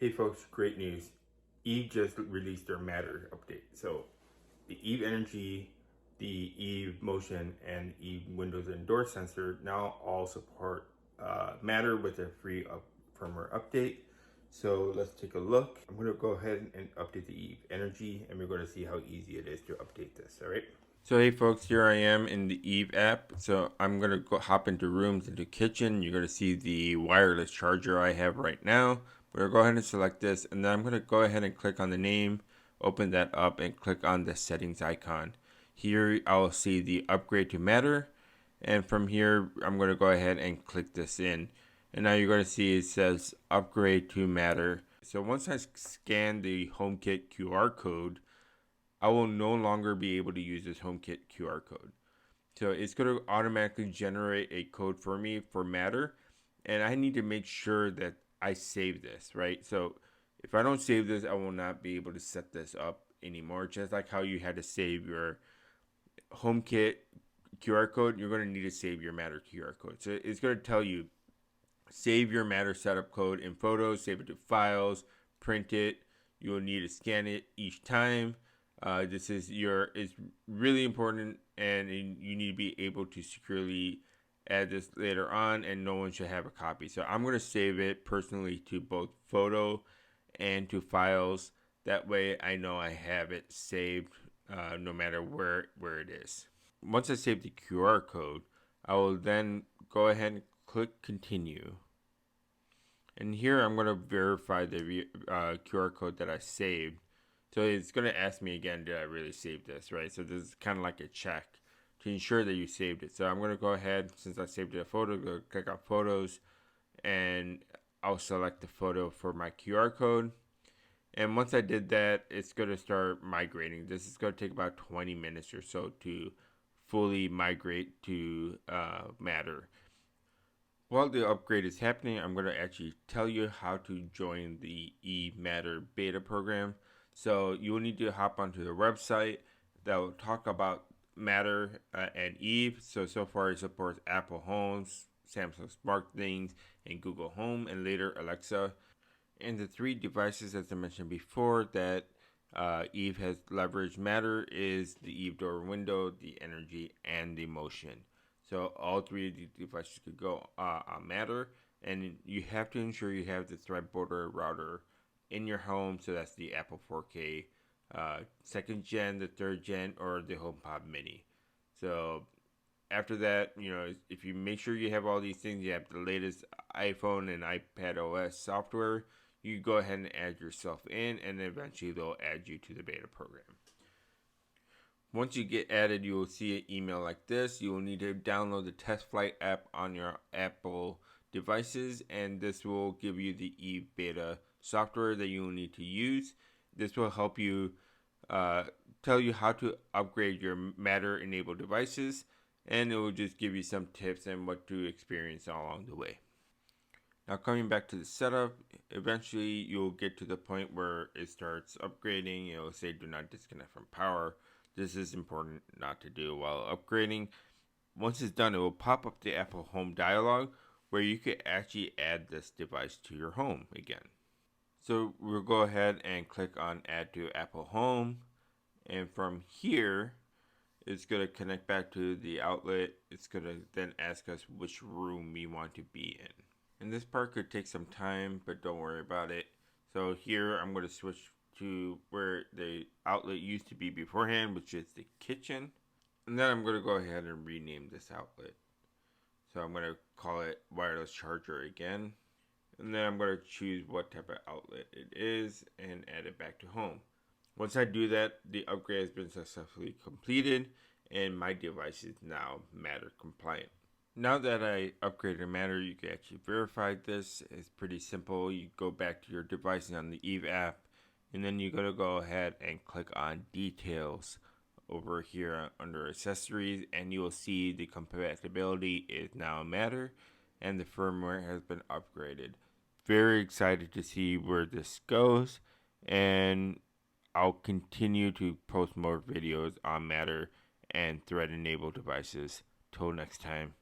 Hey folks, great news. Eve just released their Matter update. So the Eve Energy, the Eve Motion, and Eve Windows and Door Sensor now all support Matter with a free firmware update. So let's take a look. I'm going to go ahead and update the Eve Energy, and we're going to see how easy it is to update this, all right? So hey folks, here I am in the Eve app. So I'm going to go hop into rooms, into kitchen. You're going to see the wireless charger I have right now. We're going to go ahead and select this, and then I'm going to go ahead and click on the name, open that up, and click on the settings icon. Here I'll see the upgrade to Matter, and from here I'm going to go ahead and click this in. And now you're going to see it says upgrade to Matter. So once I scan the HomeKit QR code, I will no longer be able to use this HomeKit QR code. So it's going to automatically generate a code for me for Matter, and I need to make sure that I save this, right? So if I don't save this, I will not be able to set this up anymore. Just like how you had to save your HomeKit QR code, you're going to need to save your Matter QR code. So it's going to tell you, save your Matter setup code in Photos, save it to Files, print it. You will need to scan it each time. This is is really important, and you need to be able to securely add this later on, and no one should have a copy. So I'm going to save it personally to both photo and to files. That way I know I have it saved no matter where it is. Once I save the QR code, I will then go ahead and click continue. And here I'm going to verify the QR code that I saved. So it's going to ask me again, did I really save this, right? So this is kind of like a check to ensure that you saved it. So I'm going to go ahead, since I saved it a photo, go click on Photos, and I'll select the photo for my QR code. And once I did that, it's going to start migrating. This is going to take about 20 minutes or so to fully migrate to Matter. While the upgrade is happening, I'm going to actually tell you how to join the eMatter beta program. So you will need to hop onto the website that will talk about Matter and Eve. So far it supports Apple Homes, Samsung SmartThings, and Google Home, and later Alexa. And the three devices, as I mentioned before, that Eve has leveraged Matter is the Eve Door Window, the Energy, and the Motion. So all three of these devices could go on Matter, and you have to ensure you have the thread border router in your home. So that's the Apple 4K second gen, the third gen, or the HomePod Mini. So after that, if you make sure you have all these things, you have the latest iPhone and iPad OS software, you go ahead and add yourself in, and eventually they'll add you to the beta program. Once you get added, you will see an email like this. You will need to download the Test Flight app on your Apple devices, and this will give you the Eve beta software that you will need to use. This will help you tell you how to upgrade your Matter-enabled devices, and it will just give you some tips and what to experience along the way. Now coming back to the setup, eventually you'll get to the point where it starts upgrading. It will say do not disconnect from power. This is important not to do while upgrading. Once it's done, it will pop up the Apple Home dialog where you could actually add this device to your home again. So we'll go ahead and click on Add to Apple Home. And from here, it's going to connect back to the outlet. It's going to then ask us which room we want to be in. And this part could take some time, but don't worry about it. So here I'm going to switch to where the outlet used to be beforehand, which is the kitchen. And then I'm going to go ahead and rename this outlet. So I'm going to call it wireless charger again. And then I'm going to choose what type of outlet it is and add it back to home. Once I do that, the upgrade has been successfully completed and my device is now Matter compliant. Now that I upgraded Matter, you can actually verify this. It's pretty simple. You go back to your device on the Eve app, and then you're going to go ahead and click on Details over here under Accessories, and you will see the compatibility is now Matter, and the firmware has been upgraded. Very excited to see where this goes, and I'll continue to post more videos on Matter and Thread-enabled devices. Till next time.